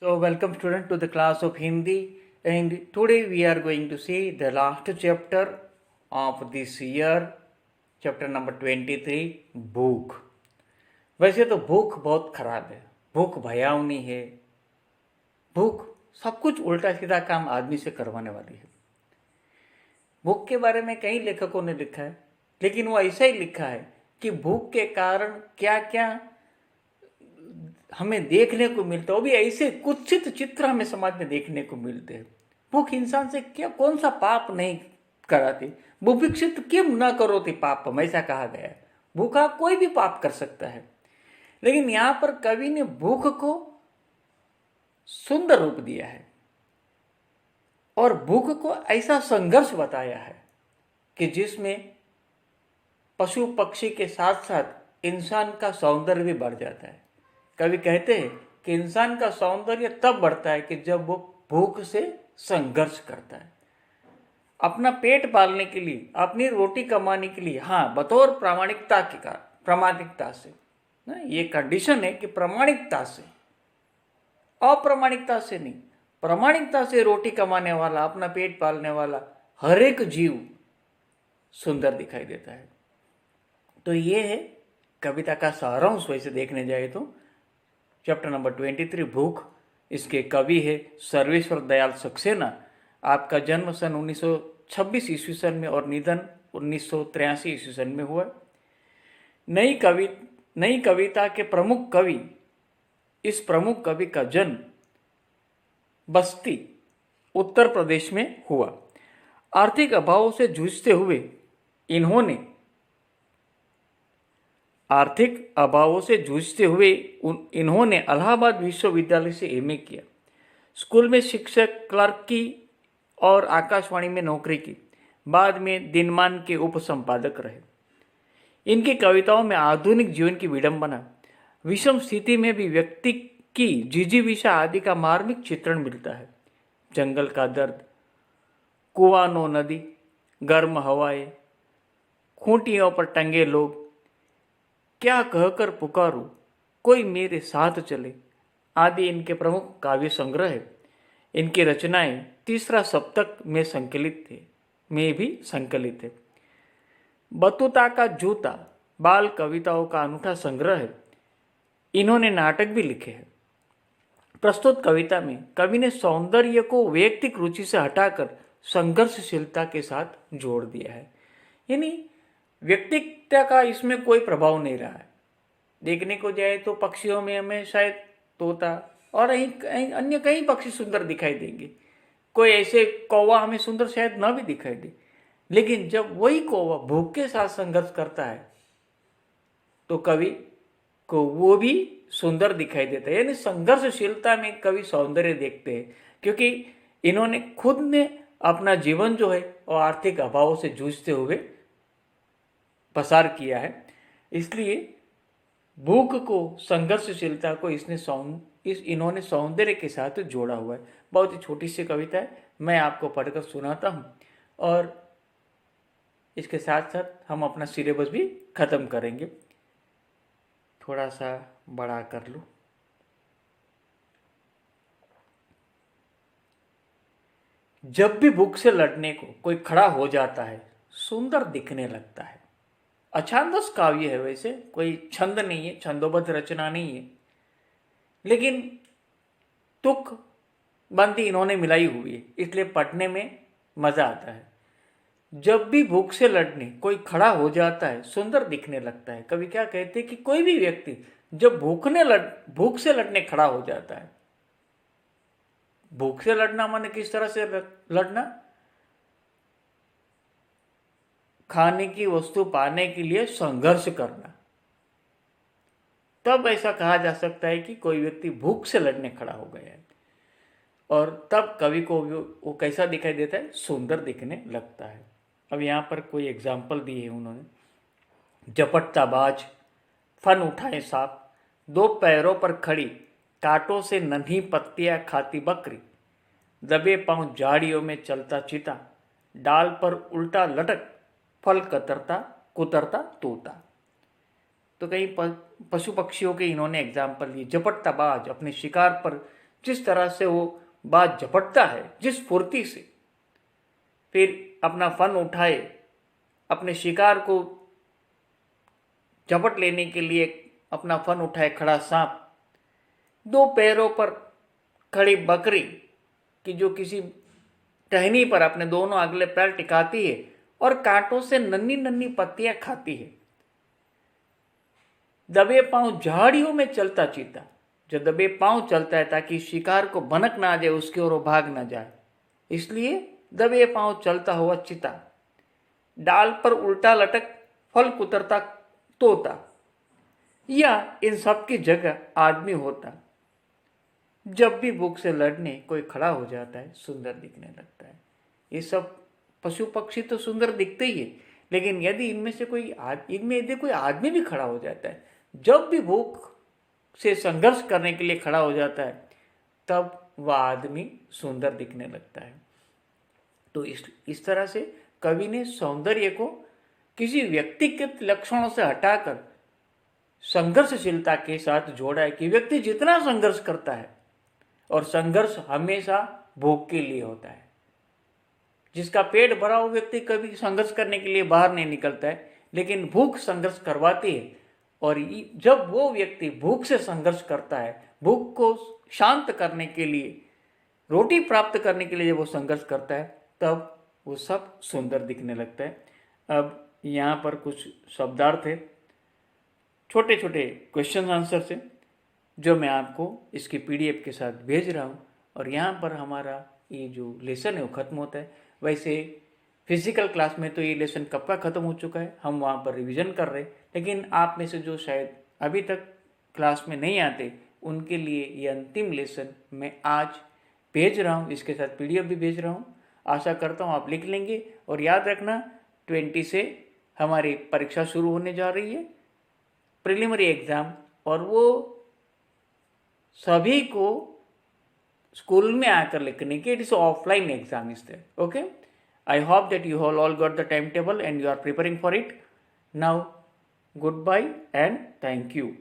So, welcome student to the class of Hindi, and today we are going to see the last chapter of this year, chapter number 23, भूख। वैसे तो भूख बहुत खराब है, भूख भयावनी है, भूख सब कुछ उल्टा सीधा काम आदमी से करवाने वाली है। भूख के बारे में कई लेखकों ने लिखा है, लेकिन वो ऐसा ही लिखा है कि भूख के कारण क्या क्या हमें देखने को मिलता है, वो भी ऐसे कुत्सित चित्र हमें समाज में देखने को मिलते हैं। भूख इंसान से क्या कौन सा पाप नहीं कराती, बुभिक्षित किम न करो थी पापम, ऐसा कहा गया है। भूखा कोई भी पाप कर सकता है, लेकिन यहां पर कवि ने भूख को सुंदर रूप दिया है और भूख को ऐसा संघर्ष बताया है कि जिसमें पशु पक्षी के साथ साथ इंसान का सौंदर्य भी बढ़ जाता है। कवि कहते हैं कि इंसान का सौंदर्य तब बढ़ता है कि जब वो भूख से संघर्ष करता है, अपना पेट पालने के लिए, अपनी रोटी कमाने के लिए। हाँ, बतौर प्रामाणिकता से ना, ये कंडीशन है कि प्रामाणिकता से, अप्रामाणिकता से नहीं, प्रामाणिकता से रोटी कमाने वाला, अपना पेट पालने वाला हर एक जीव सुंदर दिखाई देता है। तो ये है कविता का सारांश। वैसे देखने जाए तो चैप्टर नंबर 23 भूख, इसके कवि है सर्वेश्वर दयाल सक्सेना। आपका जन्म सन 1926 ईस्वी सन में और निधन 1983 ईस्वी सन में हुआ। नई कविता के प्रमुख कवि, इस प्रमुख कवि का जन्म बस्ती उत्तर प्रदेश में हुआ। आर्थिक अभावों से जूझते हुए इन्होंने इलाहाबाद विश्वविद्यालय से एमए किया। स्कूल में शिक्षक, क्लर्क की और आकाशवाणी में नौकरी की। बाद में दिनमान के उप संपादक रहे। इनकी कविताओं में आधुनिक जीवन की विडंबना, विषम स्थिति में भी व्यक्ति की जिजीविषा आदि का मार्मिक चित्रण मिलता है। जंगल का दर्द, कुआनो नदी, गर्म हवाएं, खूंटियों पर टंगे लोग, क्या कहकर पुकारूं, कोई मेरे साथ चले आदि इनके प्रमुख काव्य संग्रह है। इनकी रचनाएं तीसरा सप्तक में भी संकलित है। बतूता का जूता बाल कविताओं का अनूठा संग्रह है। इन्होंने नाटक भी लिखे हैं। प्रस्तुत कविता में कवि ने सौंदर्य को वैयक्तिक रुचि से हटाकर संघर्षशीलता के साथ जोड़ दिया है। यानी व्यक्तित्व का इसमें कोई प्रभाव नहीं रहा है। देखने को जाए तो पक्षियों में हमें शायद तोता और अन्य कई पक्षी सुंदर दिखाई देंगे, कोई ऐसे कौवा हमें सुंदर शायद ना भी दिखाई दे, लेकिन जब वही कौवा भूख के साथ संघर्ष करता है तो कवि को वो भी सुंदर दिखाई देता है। यानी संघर्षशीलता में कवि सौंदर्य देखते हैं, क्योंकि इन्होंने खुद ने अपना जीवन जो है वो आर्थिक अभावों से जूझते हुए पसार किया है। इसलिए भूख को, संघर्षशीलता को इन्होंने सौंदर्य के साथ जोड़ा हुआ है। बहुत ही छोटी सी कविता है, मैं आपको पढ़कर सुनाता हूँ और इसके साथ साथ हम अपना सिलेबस भी खत्म करेंगे। थोड़ा सा बड़ा कर लूँ। जब भी भूख से लड़ने को कोई खड़ा हो जाता है, सुंदर दिखने लगता है। अछांदस काव्य है, वैसे कोई छंद नहीं है, छंदोबद्ध रचना नहीं है, लेकिन तुक बंदी इन्होंने मिलाई हुई है, इसलिए पढ़ने में मजा आता है। जब भी भूख से लड़ने कोई खड़ा हो जाता है, सुंदर दिखने लगता है। कवि क्या कहते हैं कि कोई भी व्यक्ति जब भूख से लड़ने खड़ा हो जाता है, भूख से लड़ना माने किस तरह से लड़ना, खाने की वस्तु पाने के लिए संघर्ष करना, तब ऐसा कहा जा सकता है कि कोई व्यक्ति भूख से लड़ने खड़ा हो गया है। और तब कवि को वो कैसा दिखाई देता है, सुंदर दिखने लगता है। अब यहाँ पर कोई एग्जाम्पल दिए हैं उन्होंने। झपटता बाज, फन उठाए सांप, दो पैरों पर खड़ी, कांटों से नन्ही पत्तियां खाती बकरी, दबे पांव झाड़ियों में चलता चीता, डाल पर उल्टा लटक, फल कुतरता तोता। तो कई पशु पक्षियों के इन्होंने एग्जाम्पल दिए। झपटता बाज अपने शिकार पर जिस तरह से वो बात झपटता है, जिस फुर्ती से, फिर अपना फन उठाए, अपने शिकार को झपट लेने के लिए अपना फन उठाए खड़ा सांप, दो पैरों पर खड़ी बकरी कि जो किसी टहनी पर अपने दोनों अगले पैर टिकाती है और कांटों से नन्ही नन्ही पत्तियां खाती है, दबे पांव झाड़ियों में चलता चीता, जो दबे पांव चलता है ताकि शिकार को भनक ना आ जाए, उसकी ओर वो भाग ना जाए, इसलिए दबे पांव चलता हुआ चीता, डाल पर उल्टा लटक फल कुतरता तोता, या इन सब की जगह आदमी होता। जब भी भूख से लड़ने कोई खड़ा हो जाता है, सुंदर दिखने लगता है। ये सब पशु पक्षी तो सुंदर दिखते ही है, लेकिन यदि इनमें यदि कोई आदमी भी खड़ा हो जाता है, जब भी भूख से संघर्ष करने के लिए खड़ा हो जाता है, तब वह आदमी सुंदर दिखने लगता है। तो इस तरह से कवि ने सौंदर्य को किसी व्यक्तिगत लक्षणों से हटाकर संघर्षशीलता के साथ जोड़ा है कि व्यक्ति जितना संघर्ष करता है, और संघर्ष हमेशा भूख के लिए होता है। जिसका पेट भरा हुआ व्यक्ति कभी संघर्ष करने के लिए बाहर नहीं निकलता है, लेकिन भूख संघर्ष करवाती है। और जब वो व्यक्ति भूख से संघर्ष करता है, भूख को शांत करने के लिए, रोटी प्राप्त करने के लिए जब वो संघर्ष करता है, तब वो सब सुंदर दिखने लगता है। अब यहाँ पर कुछ शब्दार्थ है, छोटे छोटे क्वेश्चन आंसर से, जो मैं आपको इसकी पीडीएफ के साथ भेज रहा हूँ। और यहाँ पर हमारा ये जो लेसन है वो ख़त्म होता है। वैसे फिजिकल क्लास में तो ये लेसन कब का ख़त्म हो चुका है, हम वहाँ पर रिवीजन कर रहे हैं, लेकिन आप में से जो शायद अभी तक क्लास में नहीं आते, उनके लिए ये अंतिम लेसन मैं आज भेज रहा हूँ, इसके साथ पीडीएफ भी भेज रहा हूँ। आशा करता हूँ आप लिख लेंगे। और याद रखना 20 से हमारी परीक्षा शुरू होने जा रही है, प्रिलिमिनरी एग्ज़ाम, और वो सभी को स्कूल में आकर लिखने के, it is offline exam is there. Okay, I hope that you all got the time table and you are preparing for it. Now good bye and thank you.